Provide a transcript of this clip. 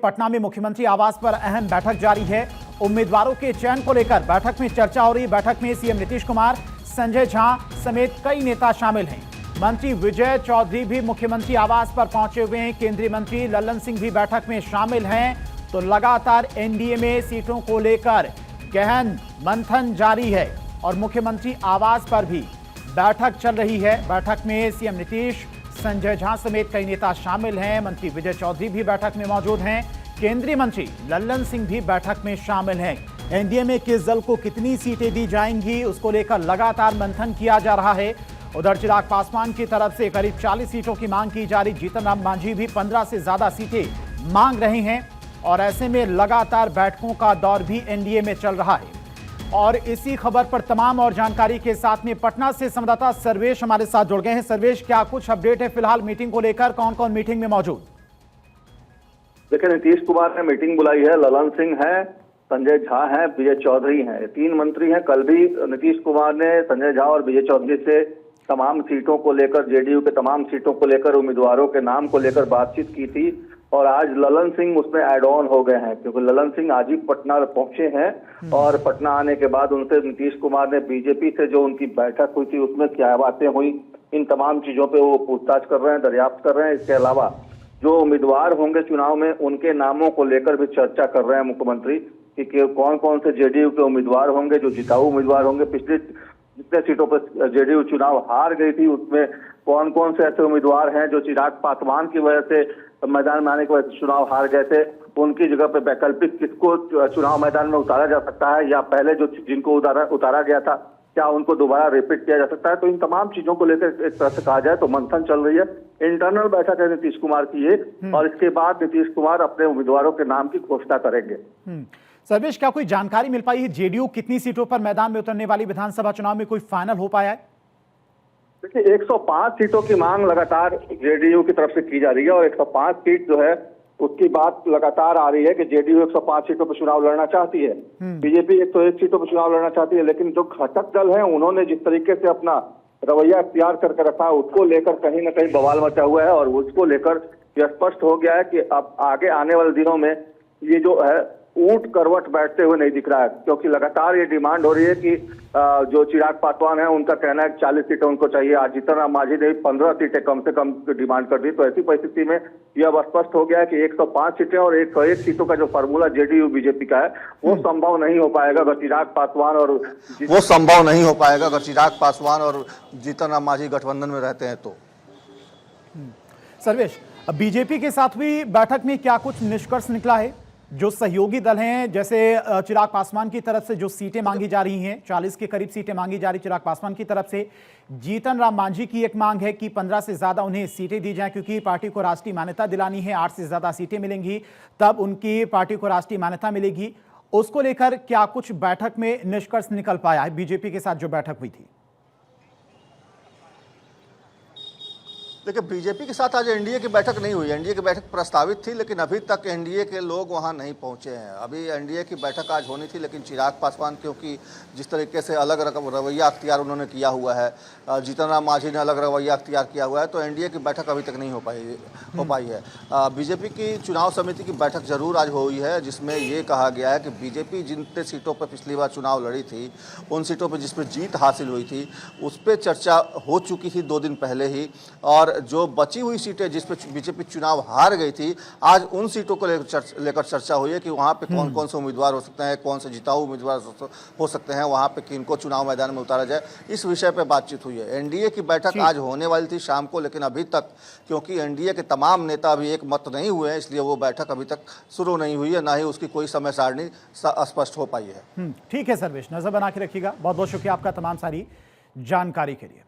पटना में मुख्यमंत्री आवास पर अहम बैठक जारी है। उम्मीदवारों के चयन को लेकर बैठक में चर्चा हो रही। बैठक में सीएम नीतीश कुमार, संजय झा समेत कई नेता शामिल हैं। मंत्री विजय चौधरी भी मुख्यमंत्री आवास पर पहुंचे हुए हैं। केंद्रीय मंत्री लल्लन सिंह भी बैठक में शामिल हैं। तो लगातार एनडीए में सीटों को लेकर गहन मंथन जारी है और मुख्यमंत्री आवास पर भी बैठक चल रही है। बैठक में सीएम नीतीश, संजय झा समेत कई नेता शामिल हैं। मंत्री विजय चौधरी भी बैठक में मौजूद हैं। केंद्रीय मंत्री लल्लन सिंह भी बैठक में शामिल हैं। एनडीए में किस दल को कितनी सीटें दी जाएंगी, उसको लेकर लगातार मंथन किया जा रहा है। उधर चिराग पासवान की तरफ से करीब 40 सीटों की मांग की जा रही। जीतन राम मांझी भी 15 से ज्यादा सीटें मांग रहे हैं और ऐसे में लगातार बैठकों का दौर भी एनडीए में चल रहा है। और इसी खबर पर तमाम और जानकारी के साथ में पटना से संवाददाता सर्वेश हमारे साथ जुड़ गए हैं। सर्वेश, क्या कुछ अपडेट है फिलहाल मीटिंग को लेकर? कौन कौन मीटिंग में मौजूद? देखिए, नीतीश कुमार ने मीटिंग बुलाई है। ललन सिंह है, संजय झा है, विजय चौधरी हैं, 3 मंत्री हैं। कल भी नीतीश कुमार ने संजय झा और विजय चौधरी से तमाम सीटों को लेकर, जेडीयू के तमाम सीटों को लेकर, उम्मीदवारों के नाम को लेकर बातचीत की थी। और आज ललन सिंह उसमें ऐड ऑन हो गए हैं, क्योंकि ललन सिंह आज ही पटना पहुंचे हैं। और पटना आने के बाद उनसे नीतीश कुमार ने बीजेपी से जो उनकी बैठक हुई थी उसमें क्या बातें हुई, इन तमाम चीजों पे वो पूछताछ कर रहे हैं, दरियाफ्त कर रहे हैं। इसके अलावा जो उम्मीदवार होंगे चुनाव में, उनके नामों को लेकर भी चर्चा कर रहे हैं मुख्यमंत्री कि कौन कौन से जेडीयू के उम्मीदवार होंगे, जो जिताऊ उम्मीदवार होंगे। पिछले जितने सीटों पर जेडीयू चुनाव हार गई थी उसमें कौन कौन से ऐसे उम्मीदवार हैं जो चिराग पासवान की वजह से मैदान में आने की वजह से चुनाव हार गए थे, उनकी जगह पे वैकल्पिक किसको चुनाव मैदान में उतारा जा सकता है, या पहले जो जिनको उतारा गया था क्या उनको दोबारा रिपीट किया जा सकता है। तो इन तमाम चीजों को लेकर एक तरह से कहा जाए तो मंथन चल रही है। इंटरनल बैठक है नीतीश कुमार की ये, और इसके बाद नीतीश कुमार अपने उम्मीदवारों के नाम की घोषणा करेंगे। सर्वेश, क्या कोई जानकारी मिल पाई है जेडीयू कितनी सीटों पर मैदान में उतरने वाली? विधानसभा चुनाव में कोई फाइनल हो पाया है? देखिए, 105 सीटों की मांग लगातार जेडीयू की तरफ से की जा रही है और 105 सीट जो है उसकी बात लगातार आ रही है कि जेडीयू 105 सीटों पर चुनाव लड़ना चाहती है, बीजेपी 101 सीटों पर चुनाव लड़ना चाहती है। लेकिन जो घटक दल है उन्होंने जिस तरीके से अपना रवैया इख्तियार करके रखा है उसको लेकर कहीं ना कहीं बवाल मचा हुआ है। और उसको लेकर यह स्पष्ट हो गया है कि अब आगे आने वाले दिनों में ये जो है ऊंट करवट बैठते हुए नहीं दिख रहा है, क्योंकि लगातार ये डिमांड हो रही है कि जो चिराग पासवान है उनका कहना है 40 सीटें उनको चाहिए। आज जीतन राम मांझी ने 15 सीटें कम से कम डिमांड कर दी। तो ऐसी परिस्थिति में यह अब स्पष्ट हो गया है कि 105 सीटें और 101 सीटों का जो फार्मूला जेडीयू बीजेपी का है वो संभव नहीं हो पाएगा अगर चिराग पासवान और जीतन राम मांझी गठबंधन में रहते हैं तो। सर्वेश, बीजेपी के साथ हुई बैठक में क्या कुछ निष्कर्ष निकला है? जो सहयोगी दल हैं, जैसे चिराग पासवान की तरफ से जो सीटें मांगी जा रही हैं, 40 के करीब सीटें मांगी जा रही चिराग पासवान की तरफ से। जीतन राम मांझी की एक मांग है कि 15 से ज्यादा उन्हें सीटें दी जाएं, क्योंकि पार्टी को राष्ट्रीय मान्यता दिलानी है। 8 से ज्यादा सीटें मिलेंगी तब उनकी पार्टी को राष्ट्रीय मान्यता मिलेगी। उसको लेकर क्या कुछ बैठक में निष्कर्ष निकल पाया है बीजेपी के साथ जो बैठक हुई थी? देखिए, बीजेपी के साथ आज एनडीए की बैठक नहीं हुई। एनडीए की बैठक प्रस्तावित थी लेकिन अभी तक एनडीए के लोग वहां नहीं पहुंचे हैं। अभी एनडीए की बैठक आज होनी थी लेकिन चिराग पासवान, क्योंकि जिस तरीके से अलग रवैया अख्तियार उन्होंने किया हुआ है, जीतन राम मांझी ने अलग रवैया अख्तियार किया हुआ है, तो एनडीए की बैठक अभी तक नहीं हो पाई है। बीजेपी की चुनाव समिति की बैठक जरूर आज हुई है, जिसमें ये कहा गया है कि बीजेपी जिन सीटों पर पिछली बार चुनाव लड़ी थी, उन सीटों पर जिस पर जीत हासिल हुई थी उस पर चर्चा हो चुकी थी 2 दिन पहले ही। और जो बची हुई सीटें जिस पे बीजेपी चुनाव हार गई थी, आज उन सीटों को लेकर चर्चा हुई है कि वहां पे कौन कौन से उम्मीदवार हो सकते हैं, कौन से जिताऊ उम्मीदवार हो सकते हैं, वहां पे किनको चुनाव मैदान में उतारा जाए, इस विषय पे बातचीत हुई है। एनडीए की बैठक आज होने वाली थी शाम को, लेकिन अभी तक क्योंकि एनडीए के तमाम नेता अभी एक मत नहीं हुए हैं, इसलिए वो बैठक अभी तक शुरू नहीं हुई है, ना ही उसकी कोई समय सारणी स्पष्ट हो पाई है। ठीक है सर्वेश, नजर बना के रखिएगा। बहुत बहुत शुक्रिया आपका तमाम सारी जानकारी के लिए।